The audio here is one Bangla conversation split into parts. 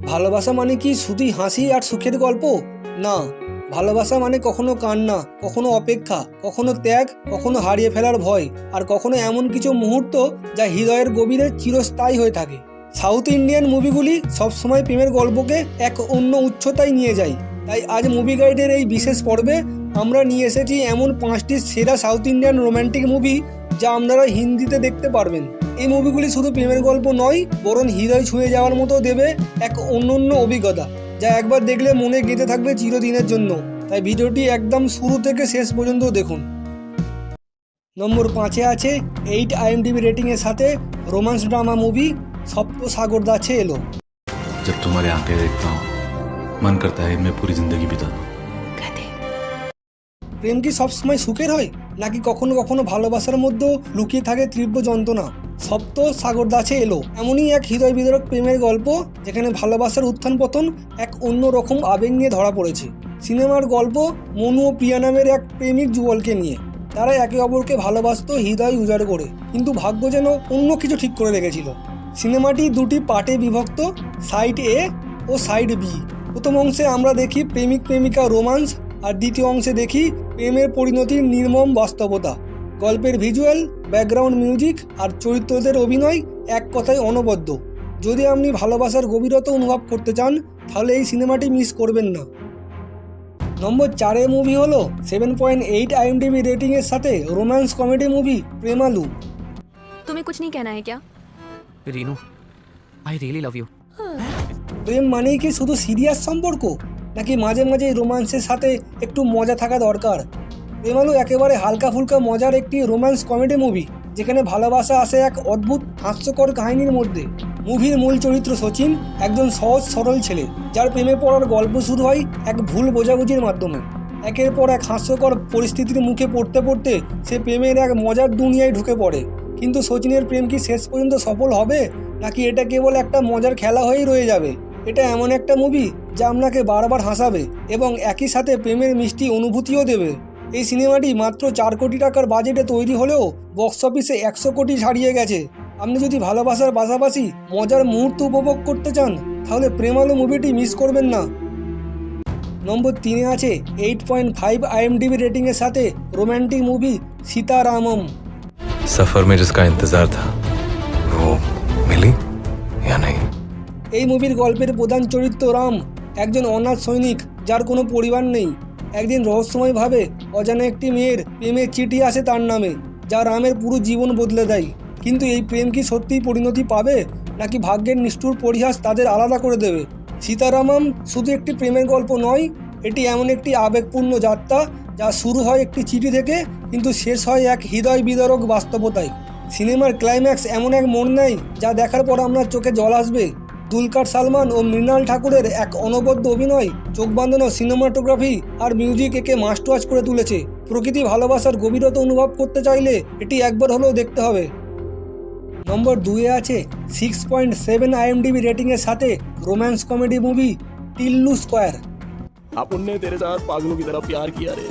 ভালোবাসা মানে কি শুধুই হাসি আর সুখের গল্প? না, ভালোবাসা মানে কখনো কান্না, কখনো অপেক্ষা, কখনো ত্যাগ, কখনো হারিয়ে ফেলার ভয়, আর কখনো এমন কিছু মুহূর্ত যা হৃদয়ের গভীরে চিরস্থায়ী হয়ে থাকে। সাউথ ইন্ডিয়ান মুভিগুলি সবসময় প্রেমের গল্পকে এক অন্য উচ্চতায় নিয়ে যায়। তাই আজ মুভি গাইডের এই বিশেষ পর্বে আমরা নিয়ে এসেছি এমন 5টি সেরা সাউথ ইন্ডিয়ান রোম্যান্টিক মুভি যা আপনারা হিন্দিতে দেখতে পারবেন। এই মুভিগুলি শুধু প্রেমের গল্প নয়, বরং হৃদয় ছুঁয়ে যাওয়ার মতো দেবে এক অনন্য অভিজ্ঞতা, যা একবার দেখলে মনে গেঁথে থাকবে চিরদিনের জন্য। তাই ভিডিওটি একদম শুরু থেকে শেষ পর্যন্ত দেখুন। নম্বর 5-এ আছে 8 IMDb রেটিংয়ের সাথে রোম্যান্স ড্রামা মুভি সপ্ত সাগর দাছে এলো। जब तुम्हारे आंखें देखता हूँ मन करता है मैं पूरी जिंदगी बिता दूँ। প্রেম কি সবসময় সুখের হয়, নাকি কখনো কখনো ভালোবাসার মধ্যেও লুকিয়ে থাকে তীব্র যন্ত্রণা? সপ্ত সাগর দাছে এলো এমনই এক হৃদয় বিদারক প্রেমের গল্প, যেখানে ভালোবাসার উত্থান পতন এক অন্য রকম আবেগ নিয়ে ধরা পড়েছে। সিনেমার গল্প মনু ও প্রিয়া নামের এক প্রেমিক যুগলকে নিয়ে। তারা একে অপরকে ভালোবাসত হৃদয় উজাড় করে, কিন্তু ভাগ্য যেন অন্য কিছু ঠিক করে রেখেছিল। সিনেমাটি দুটি পার্টে বিভক্ত, সাইড এ ও সাইড বি। প্রথম অংশে আমরা দেখি প্রেমিক প্রেমিকা রোমান্স, আর দ্বিতীয় অংশে দেখি প্রেমের পরিণতির নির্মম বাস্তবতা। গল্পের ভিজুয়াল, ব্যাকগ্রাউন্ড মিউজিক আর চরিত্রদের অভিনয় এক কথায় অনবদ্য। যদি আপনি ভালোবাসার গভীরতা অনুভব করতে চান, তাহলে এই সিনেমাটি মিস করবেন না। নম্বর 4-এ মুভি হলো 7.8 IMDb রেটিংয়ের সাথে রোম্যান্স কমেডি মুভি প্রেমালু। तुम्हें कुछ नहीं कहना है क्या? Rinu, I really love you. প্রেম মানেই কি শুধু সিরিয়াস সম্পর্ক, নাকি মাঝে মাঝে রোম্যান্সের সাথে একটু মজা থাকা দরকার? প্রেমালু একেবারে হালকা ফুলকা মজার একটি রোম্যান্স কমেডি মুভি, যেখানে ভালোবাসা আসে এক অদ্ভুত হাস্যকর কাহিনীর মধ্যে। মুভির মূল চরিত্র সচিন একজন সহজ সরল ছেলে, যার প্রেমে পড়ার গল্প শুরু হয় এক ভুল বোঝাবুঝির মাধ্যমে। একের পর এক হাস্যকর পরিস্থিতির মুখে পড়তে পড়তে সে প্রেমের এক মজার দুনিয়ায় ঢুকে পড়ে। কিন্তু সচিনের প্রেম কি শেষ পর্যন্ত সফল হবে, নাকি এটা কেবল একটা মজার খেলা হয়েই রয়ে যাবে? এটা এমন একটা মুভি যা আপনাকে বারবার হাসাবে এবং একই সাথে প্রেমের মিষ্টি অনুভূতিও দেবে। এই সিনেমাটি মাত্র 4 কোটি টাকার বাজেটে তৈরি হলেও বক্স অফিসে 100 কোটি ছাড়িয়ে গেছে। আপনি যদি ভালোবাসার পাশাপাশি মজার মুহূর্ত উপভোগ করতে চান, তাহলে প্রেমালু মুভিটি মিস করবেন না। নম্বর 3-এ আছে 8.5 IMDb রেটিংয়ের সাথে রোম্যান্টিক মুভি সীতারামম। सफर में जिसका इंतजार था वो मिली या नहीं। এই মুভির গল্পের প্রধান চরিত্র রাম, একজন অনাথ সৈনিক যার কোনো পরিবার নেই। একদিন রহস্যময়ভাবে অজানা একটি মেয়ের প্রেমের চিঠি আসে তার নামে, যা রামের পুরো জীবন বদলে দেয়। কিন্তু এই প্রেম কি সত্যিই পরিণতি পাবে, নাকি ভাগ্যের নিষ্ঠুর পরিহাস তাদের আলাদা করে দেবে? সীতারামম শুধু একটি প্রেমের গল্প নয়, এটি এমন একটি আবেগপূর্ণ যাত্রা যা শুরু হয় একটি চিঠি থেকে, কিন্তু শেষ হয় এক হৃদয় বিদারক বাস্তবতায়। সিনেমার ক্লাইম্যাক্স এমন এক মোড় নেয় যা দেখার পর আপনার চোখে জল আসবে। দুলকার সালমান ও মৃণাল ঠাকুরের এক অনবদ্য অভিনয়, চোখ বাঁধানো সিনেমাটোগ্রাফি আর মিউজিক একে মাস্ট ওয়াচ করে তুলেছে। প্রকৃতি ভালোবাসার গভীরতা অনুভব করতে চাইলে এটি একবার হলেও দেখতে হবে। নম্বর 2-এ আছে 6.7 IMDb রেটিংয়ের সাথে romance comedy movie Tillu square. अपन ने तेरे साथ पागलों की तरह प्यार किया रे।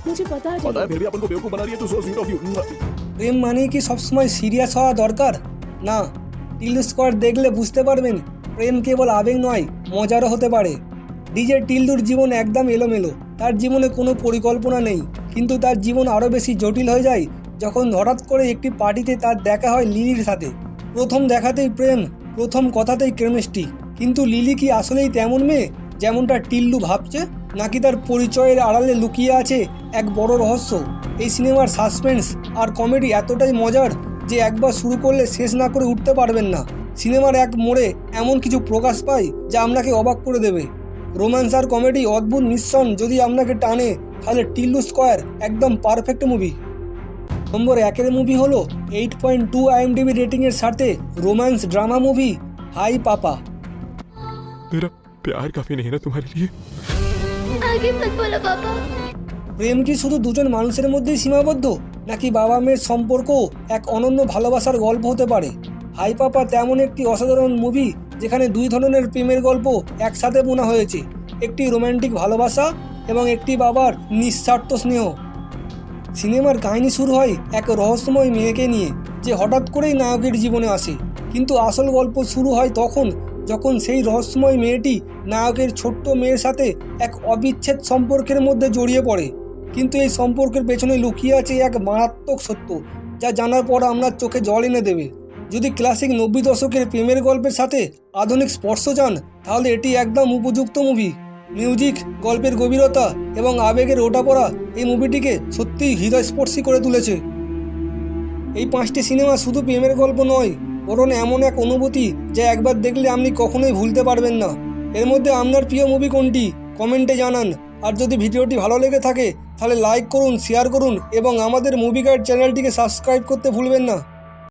मुझे पता पता है फिर भी अपन को बेवकूफ बना रही है तू। So sweet of you. প্রেম মানে কি সবসময় সিরিয়াস হওয়া দরকার? না, টিল্লু স্কোয়ার দেখলে বুঝতে পারবেন প্রেম কেবল আবেগ নয়, মজারও হতে পারে। ডিজে টিল্লুর জীবন একদম এলোমেলো। তার জীবনে কোনো পরিকল্পনা নেই, কিন্তু তার জীবন আরও বেশি জটিল হয়ে যায় যখন হঠাৎ করে একটি পার্টিতে তার দেখা হয় লিলির সাথে। প্রথম দেখাতেই প্রেম, প্রথম কথাতেই কেমিস্ট্রি। কিন্তু লিলি কি আসলেই তেমন মেয়ে যেমনটা টিল্লু ভাবছে, নাকি তার পরিচয়ের আড়ালে লুকিয়ে আছে এক বড় রহস্য? এই সিনেমার সাসপেন্স আর কমেডি এতটাই মজার যে একবার শুরু করলে শেষ না করে উঠতে পারবেন না। সিনেমার এক মোড়ে এমন কিছু প্রকাশ পায় যা আপনাকে অবাক করে দেবে। রোম্যান্স আর কমেডি অদ্ভুত মিশ্রণ যদি আপনাকে টানে, তাহলে টিল্লু স্কোয়ার একদম পারফেক্ট মুভি। নম্বর 1-এর মুভি হলো 8.2 IMDb রেটিংয়ের সাথে রোম্যান্স ড্রামা মুভি হাই পাপা। मेरा प्यार काफी नहीं है ना तुम्हारे लिए। आगे मत बोलो पापा। প্রেম কি শুধু দুজন মানুষের মধ্যেই সীমাবদ্ধ, নাকি বাবা মেয়ের সম্পর্ক এক অনন্য ভালোবাসার গল্প হতে পারে? হাই পাপা তেমন একটি অসাধারণ মুভি যেখানে 2 ধরনের প্রেমের গল্প একসাথে বোনা হয়েছে, একটি রোম্যান্টিক ভালোবাসা এবং একটি বাবার নিঃস্বার্থ স্নেহ। সিনেমার কাহিনী শুরু হয় এক রহস্যময় মেয়েকে নিয়ে, যে হঠাৎ করেই নায়কের জীবনে আসে। কিন্তু আসল গল্প শুরু হয় তখন যখন সেই রহস্যময় মেয়েটি নায়কের ছোট্ট মেয়ের সাথে এক অবিচ্ছেদ সম্পর্কের মধ্যে জড়িয়ে পড়ে। কিন্তু এই সম্পর্কের পেছনে লুকিয়ে আছে এক মারাত্মক সত্য, যা জানার পর আপনার চোখে জল এনে দেবে। যদি ক্লাসিক 90 দশকের প্রেমের গল্পের সাথে আধুনিক স্পর্শ চান, তাহলে এটি একদম উপযুক্ত মুভি। মিউজিক, গল্পের গভীরতা এবং আবেগের ওঠাপড়া এই মুভিটিকে সত্যিই হৃদয়স্পর্শী করে তুলেছে। এই 5টি সিনেমা শুধু প্রেমের গল্প নয়, বরং এমন এক অনুভূতি যা একবার দেখলে আপনি কখনোই ভুলতে পারবেন না। এর মধ্যে আপনার প্রিয় মুভি কোনটি কমেন্টে জানান। আর যদি ভিডিওটি ভালো লেগে থাকে তাহলে লাইক করুন, শেয়ার করুন এবং আমাদের মুভি গাইড চ্যানেলটিকে সাবস্ক্রাইব করতে ভুলবেন না।